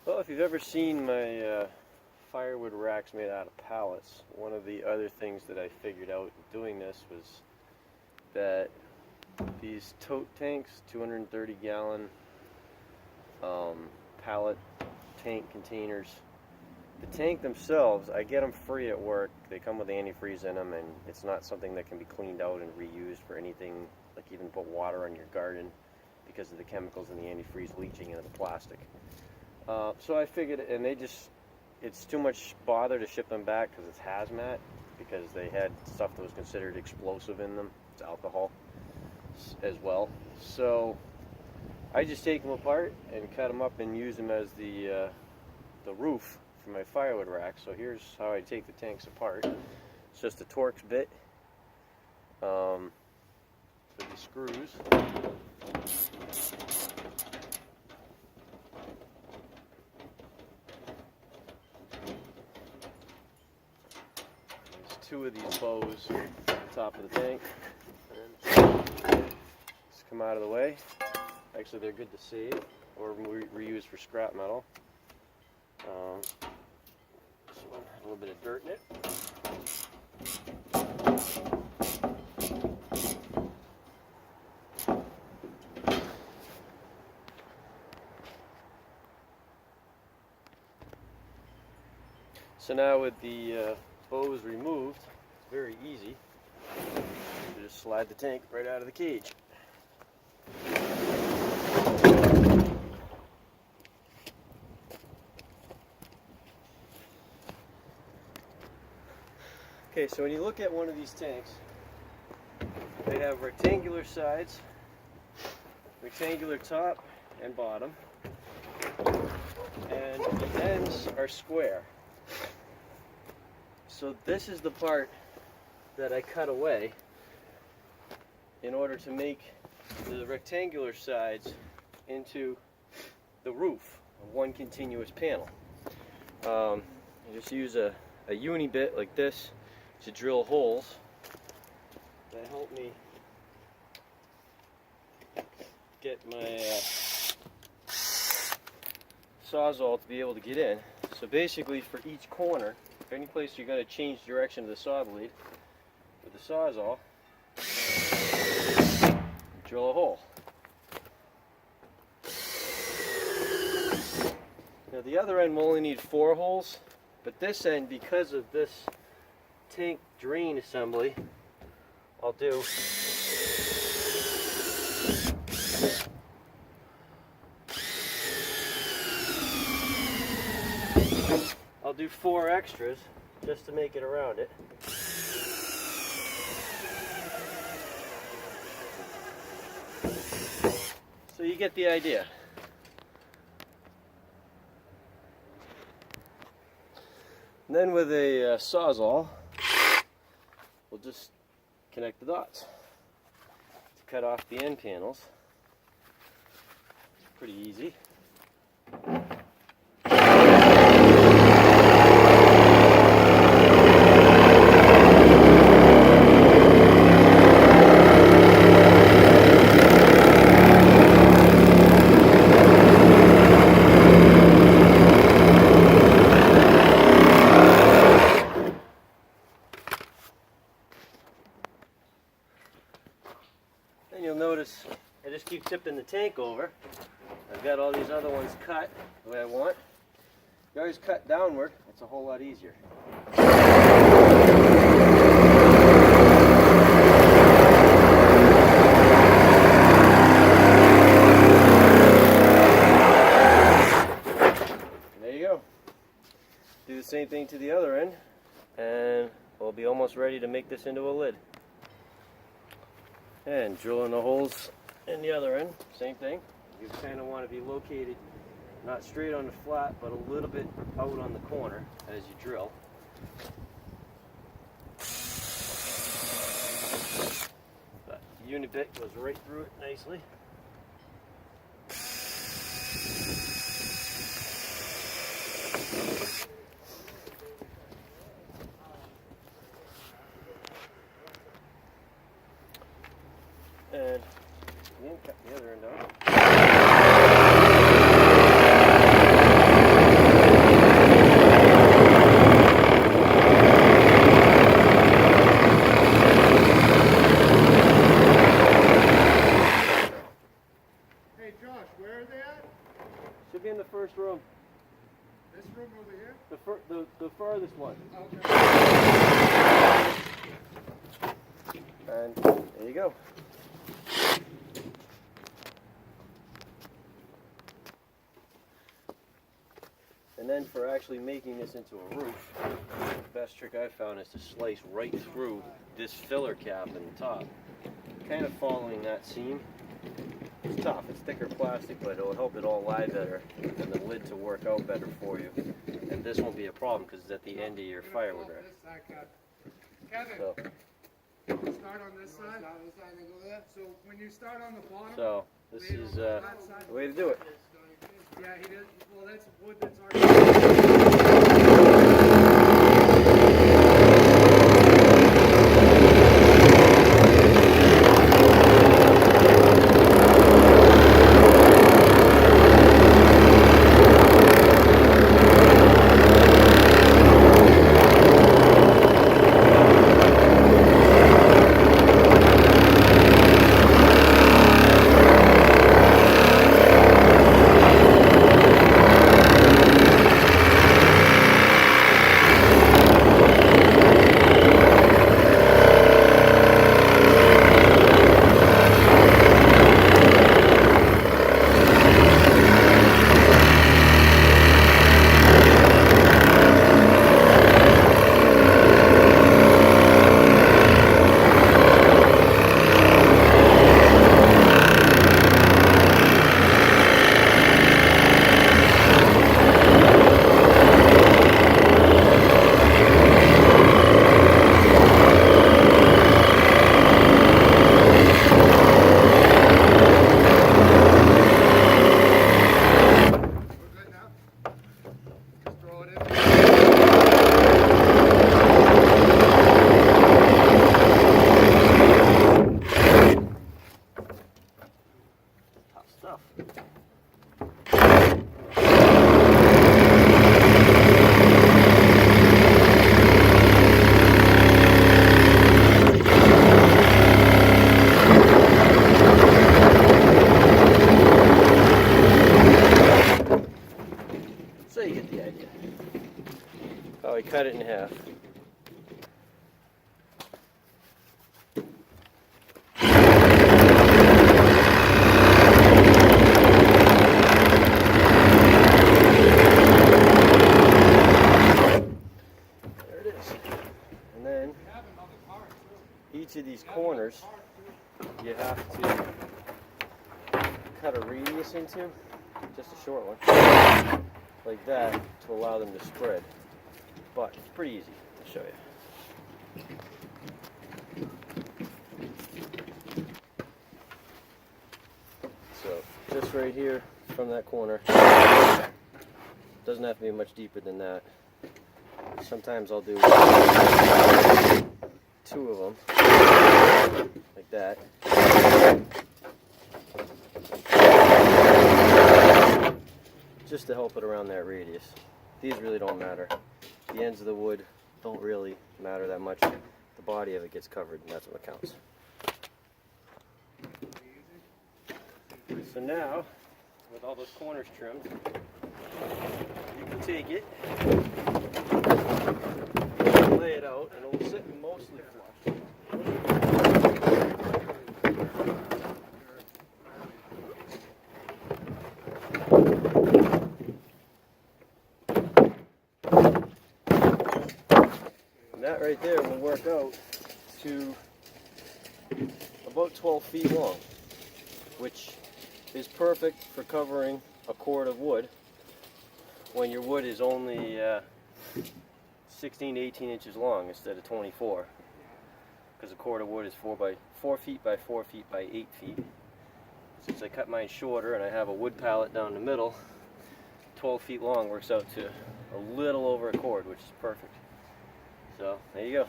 Well, if you've ever seen my firewood racks made out of pallets, one of the other things that I figured out doing this was that these tote tanks, 230 gallon pallet tank containers, the tank themselves, I get them free at work. They come with antifreeze in them, and it's not something that can be cleaned out and reused for anything, like even put water on your garden, because of the chemicals in the antifreeze leaching into the plastic. So I figured, and it's too much bother to ship them back because it's hazmat, because they had stuff that was considered explosive in them. It's alcohol as well. So I just take them apart and cut them up and use them as the roof for my firewood rack. So here's how I take the tanks apart. It's just a Torx bit for the screws. Two of these bows at the top of the tank, and just come out of the way. Actually, they're good to save or reuse for scrap metal. This one had a little bit of dirt in it. So now with the bows removed, it's very easy. You just slide the tank right out of the cage. Okay, so when you look at one of these tanks, they have rectangular sides, rectangular top and bottom, and the ends are square. So this is the part that I cut away in order to make the rectangular sides into the roof of one continuous panel. I just use a uni bit like this to drill holes that help me get my sawzall to be able to get in. So basically, for each corner, if any place you're going to change direction of the saw blade with the sawzall, drill a hole. Now the other end will only need 4 holes, but this end, because of this tank drain assembly, I'll do I'll do 4 extras just to make it around it. So you get the idea. And then with a sawzall, we'll just connect the dots to cut off the end panels. It's pretty easy. And you'll notice I just keep tipping the tank over. I've got all these other ones cut the way I want. You always cut downward, it's a whole lot easier. And there you go. Do the same thing to the other end, and we'll be almost ready to make this into a lid. And drilling the holes in the other end, same thing. You kind of want to be located not straight on the flat, but a little bit out on the corner as you drill. But the unibit goes right through it nicely. And again, cut the other end off. Should be in the first room. This room over here? The farthest one. Okay. And there you go. And then for actually making this into a roof, the best trick I've found is to slice right through this filler cap in the top, kind of following that seam. It's tough, it's thicker plastic, but it'll help it all lie better and the lid to work out better for you. And this won't be a problem because it's at the end of your firewood rack. Kevin, So, start on this side. So when you start on the bottom, so this is the way to do it. yeah, he did. Well, that's wood that's already. Stuff. So you get the idea. Oh, we cut it in half. Each of these corners you have to cut a radius into, just a short one, like that, to allow them to spread. But it's pretty easy. I'll show you. So just right here from that corner, doesn't have to be much deeper than that. Sometimes I'll do 2 of them, like that. Just to help it around that radius. These really don't matter. The ends of the wood don't really matter that much. The body of it gets covered, and that's what counts. So now, with all those corners trimmed, you can take it, lay it out, and it will sit mostly flush. And that right there will work out to about 12 feet long, which is perfect for covering a cord of wood when your wood is only 16 to 18 inches long instead of 24, because a cord of wood is 4 feet by 4 feet by 8 feet. Since I cut mine shorter and I have a wood pallet down the middle, 12 feet long works out to a little over a cord, which is perfect. So there you go.